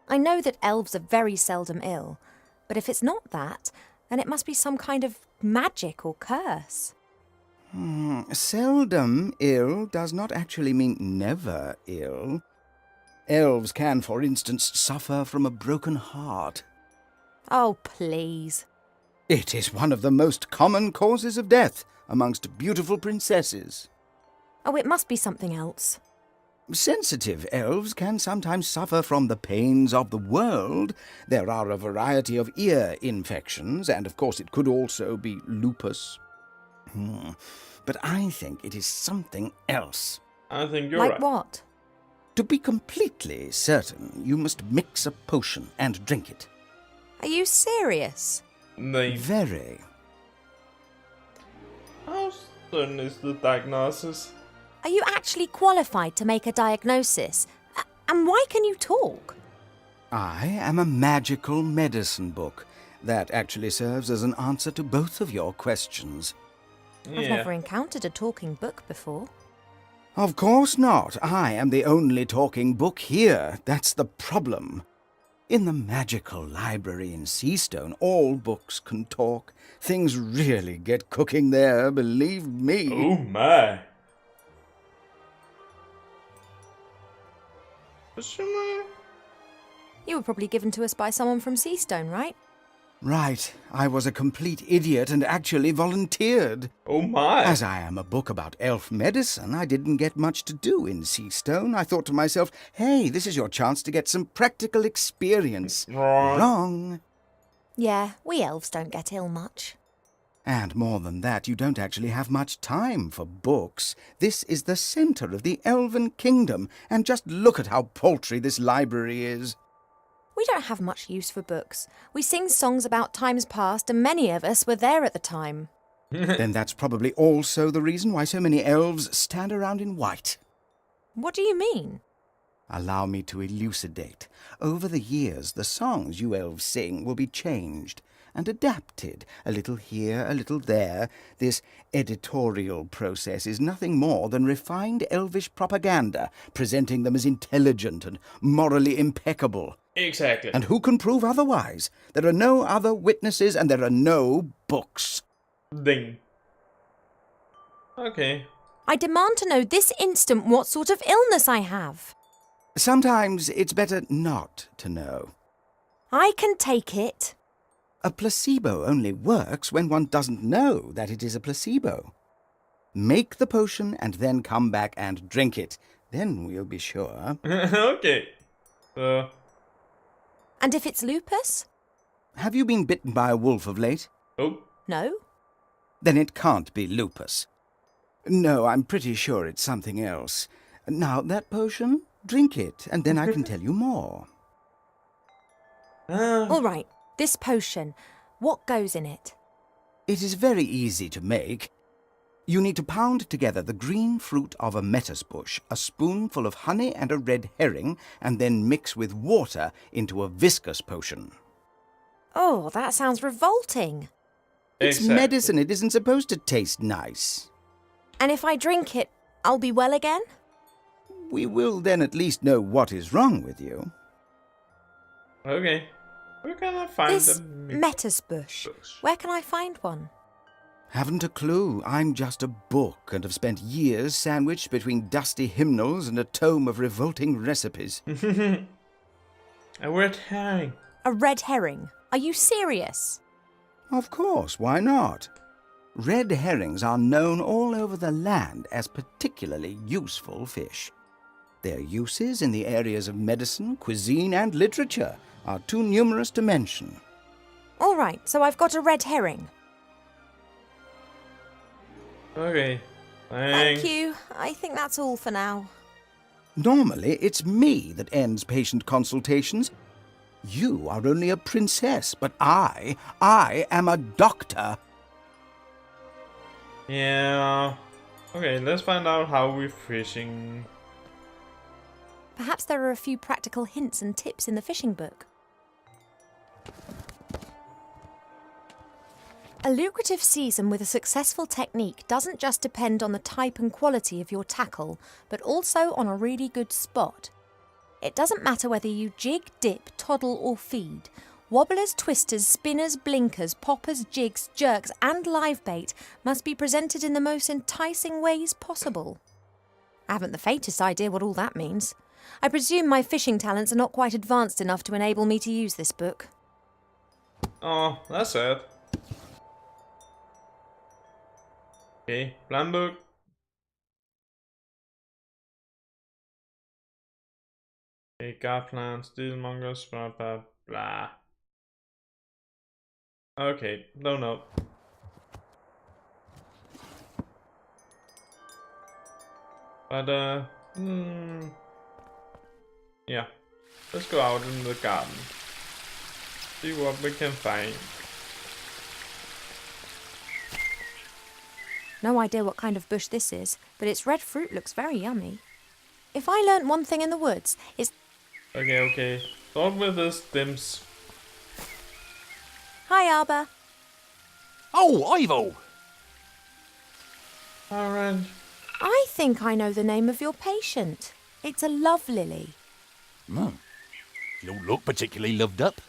I know that elves are very seldom ill, but if it's not that, then it must be some kind of magic or curse. Seldom ill does not actually mean never ill. Elves can, for instance, suffer from a broken heart. Oh, please. It is one of the most common causes of death amongst beautiful princesses. Oh, it must be something else. Sensitive elves can sometimes suffer from the pains of the world. There are a variety of ear infections, and of course it could also be lupus. But I think it is something else. I think you're Like right. what? To be completely certain, you must mix a potion and drink it. Are you serious? Very. How certain is the diagnosis? Are you actually qualified to make a diagnosis? And why can you talk? I am a magical medicine book. That actually serves as an answer to both of your questions. I've never encountered a talking book before. Of course not. I am the only talking book here. That's the problem. In the magical library in Seastone, all books can talk. Things really get cooking there, believe me. Oh my. You were probably given to us by someone from Seastone, right? Right. I was a complete idiot and actually volunteered. Oh my. As I am a book about elf medicine, I didn't get much to do in Seastone. I thought to myself, hey, this is your chance to get some practical experience. Wrong. Yeah, we elves don't get ill much. And more than that, you don't actually have much time for books. This is the centre of the elven kingdom, and just look at how paltry this library is. We don't have much use for books. We sing songs about times past, and many of us were there at the time. Then that's probably also the reason why so many elves stand around in white. What do you mean? Allow me to elucidate. Over the years, the songs you elves sing will be changed and adapted, a little here, a little there. This editorial process is nothing more than refined elvish propaganda, presenting them as intelligent and morally impeccable. Exactly. And who can prove otherwise? There are no other witnesses and there are no books. Ding. Okay. I demand to know this instant what sort of illness I have. Sometimes it's better not to know. I can take it. A placebo only works when one doesn't know that it is a placebo. Make the potion and then come back and drink it. Then we'll be sure. Okay. And if it's lupus? Have you been bitten by a wolf of late? Oh. No. Then it can't be lupus. No, I'm pretty sure it's something else. Now, that potion, drink it, and then I can tell you more. All right, this potion, what goes in it? It is very easy to make. You need to pound together the green fruit of a metis bush, a spoonful of honey and a red herring, and then mix with water into a viscous potion. Oh, that sounds revolting. It's medicine. It isn't supposed to taste nice. And if I drink it, I'll be well again? We will then at least know what is wrong with you. Okay. Where can I find This the metis bush. Where can I find one? Haven't a clue. I'm just a book and have spent years sandwiched between dusty hymnals and a tome of revolting recipes. A red herring. A red herring? Are you serious? Of course, why not? Red herrings are known all over the land as particularly useful fish. Their uses in the areas of medicine, cuisine, and literature are too numerous to mention. All right, so I've got a red herring. Okay. Thank you. I think that's all for now. Normally, it's me that ends patient consultations. You are only a princess, but I am a doctor. Yeah. Okay, let's find out how we're fishing. Perhaps there are a few practical hints and tips in the fishing book. A lucrative season with a successful technique doesn't just depend on the type and quality of your tackle, but also on a really good spot. It doesn't matter whether you jig, dip, toddle or feed. Wobblers, twisters, spinners, blinkers, poppers, jigs, jerks and live bait must be presented in the most enticing ways possible. I haven't the faintest idea what all that means. I presume my fishing talents are not quite advanced enough to enable me to use this book. Oh, that's sad. Okay, plan book. Okay, guard plan, steel mongers, blah blah blah. Okay, don't know. But yeah. Let's go out in the garden. See what we can find. No idea what kind of bush this is, but its red fruit looks very yummy. If I learnt one thing in the woods, it's... Okay. Start with this dims. Hi, Arbor. Oh, Ivo! Alright. I think I know the name of your patient. It's a love lily. You don't look particularly loved up.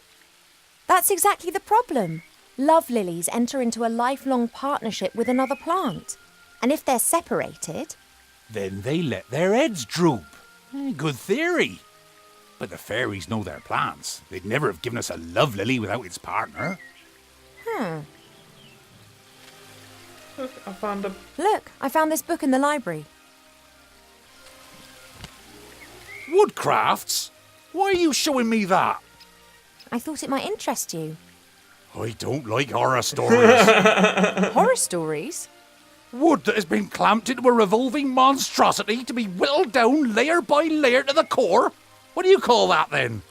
That's exactly the problem. Love lilies enter into a lifelong partnership with another plant. And if they're separated... Then they let their heads droop. Good theory. But the fairies know their plants. They'd never have given us a love lily without its partner. Look, I found a... Look, I found this book in the library. Woodcrafts? Why are you showing me that? I thought it might interest you. I don't like horror stories. Horror stories? Wood that has been clamped into a revolving monstrosity to be whittled down layer by layer to the core? What do you call that then?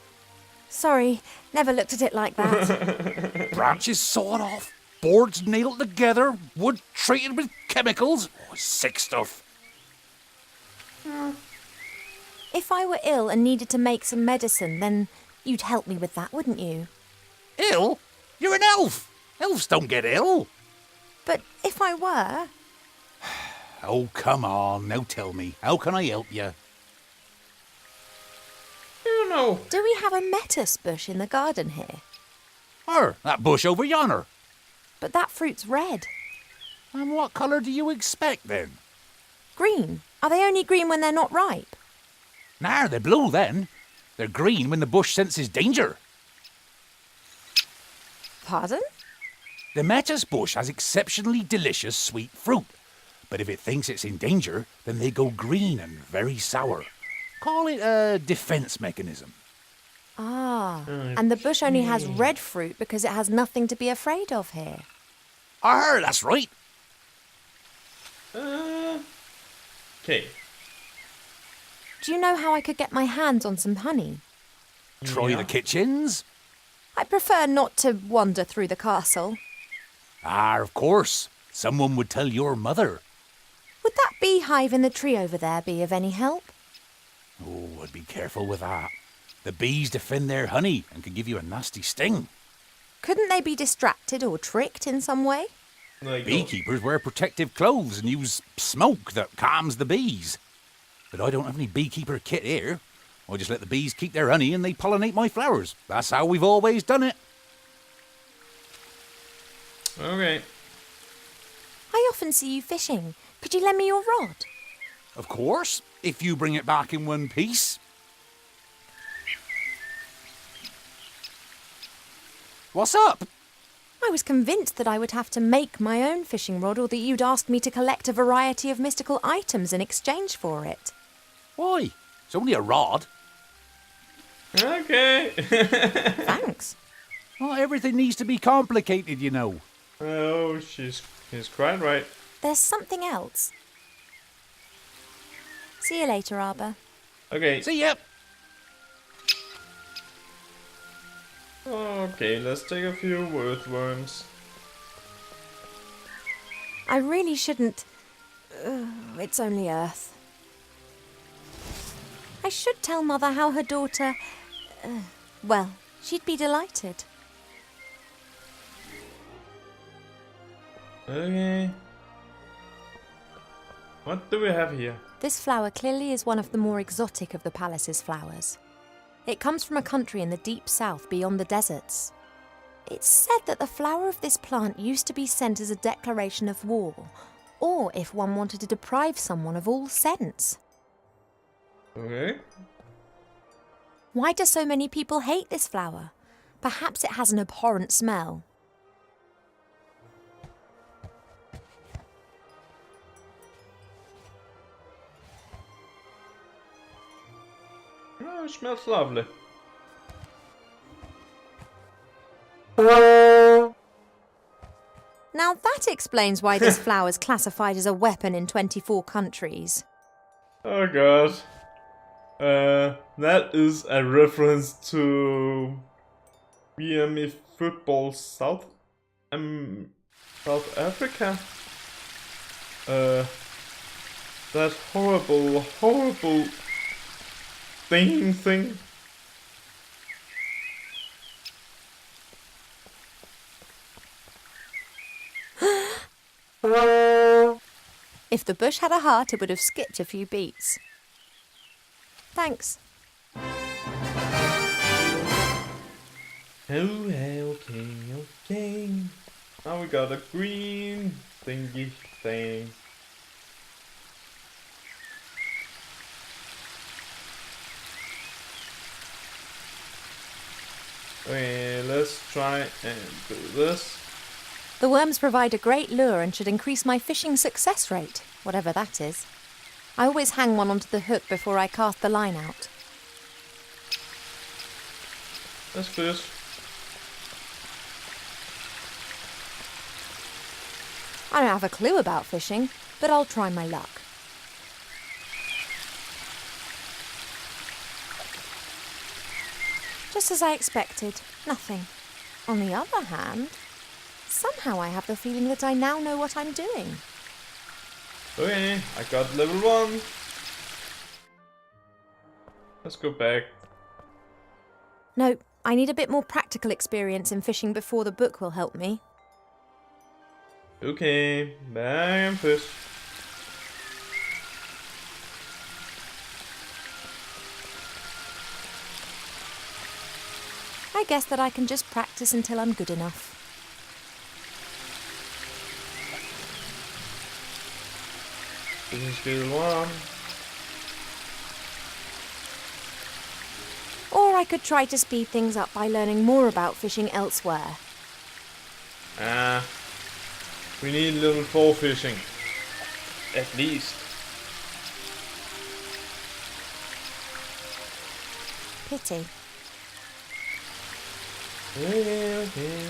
Sorry, never looked at it like that. Branches sawed off, boards nailed together, wood treated with chemicals. Oh, sick stuff. If I were ill and needed to make some medicine, then you'd help me with that, wouldn't you? Ill? You're an elf. Elves don't get ill. But if I were... Oh, come on. Now tell me. How can I help you? You know. Do we have a lettuce bush in the garden here? That bush over yonder. But that fruit's red. And what colour do you expect then? Green. Are they only green when they're not ripe? Nah, they're blue then. They're green when the bush senses danger. Pardon? The lettuce bush has exceptionally delicious sweet fruit. But if it thinks it's in danger, then they go green and very sour. Call it a defence mechanism. Ah, and the bush only has red fruit because it has nothing to be afraid of here. That's right. Okay. Do you know how I could get my hands on some honey? Try Yeah. the kitchens. I prefer not to wander through the castle. Of course. Someone would tell your mother. Would that beehive in the tree over there be of any help? Oh, I'd be careful with that. The bees defend their honey and can give you a nasty sting. Couldn't they be distracted or tricked in some way? Like, Beekeepers wear protective clothes and use smoke that calms the bees. But I don't have any beekeeper kit here. I just let the bees keep their honey and they pollinate my flowers. That's how we've always done it. Okay. I often see you fishing. Could you lend me your rod? Of course, if you bring it back in one piece. What's up? I was convinced that I would have to make my own fishing rod or that you'd ask me to collect a variety of mystical items in exchange for it. Why? It's only a rod. Okay. Thanks. Not everything needs to be complicated, you know. Oh, she's quite right. There's something else. See you later, Arbor. Okay. See ya. Okay, let's take a few earthworms. I really shouldn't... it's only Earth. I should tell Mother how her daughter... well, she'd be delighted. Okay. What do we have here? This flower clearly is one of the more exotic of the palace's flowers. It comes from a country in the deep south beyond the deserts. It's said that the flower of this plant used to be sent as a declaration of war, or if one wanted to deprive someone of all sense. Okay. Why do so many people hate this flower? Perhaps it has an abhorrent smell. Oh, it smells lovely. Now that explains why this flower is classified as a weapon in 24 countries. Oh god. That is a reference to BME Football South Africa. That horrible thing. If the bush had a heart, it would have skipped a few beats. Thanks. Okay. Now we got a green thingy thing. Okay, let's try and do this. The worms provide a great lure and should increase my fishing success rate, whatever that is. I always hang one onto the hook before I cast the line out. Let's fish. I don't have a clue about fishing, but I'll try my luck. Just as I expected, nothing. On the other hand, somehow I have the feeling that I now know what I'm doing. Okay, I got level 1. Let's go back. No, I need a bit more practical experience in fishing before the book will help me. Okay, back and fish. I guess that I can just practice until I'm good enough. Fishing skill 1. Or I could try to speed things up by learning more about fishing elsewhere. We need level 4 fishing. At least. Pity. Okay.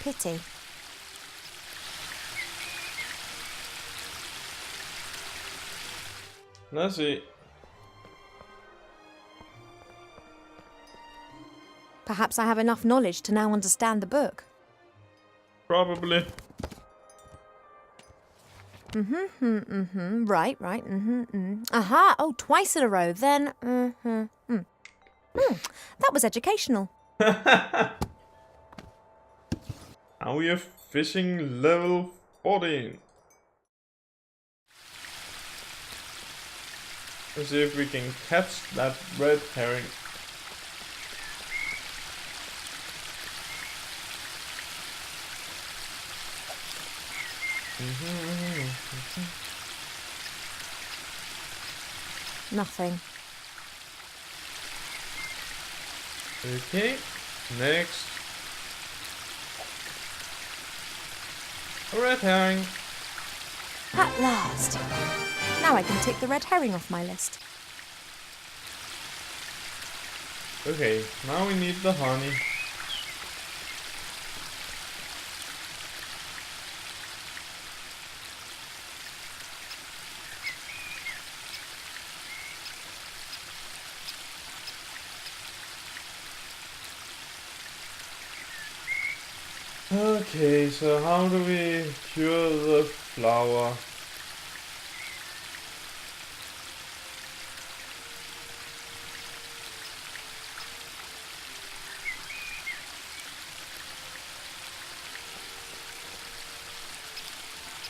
Pity. Let's see. Perhaps I have enough knowledge to now understand the book. Probably. Right. Aha! Oh, twice in a row. Then, that was educational. Now we are fishing level 14. Let's see if we can catch that red herring. Nothing. Okay, next. A red herring. At last. Now I can tick the red herring off my list. Okay, now we need the honey. Okay, so how do we cure the flower?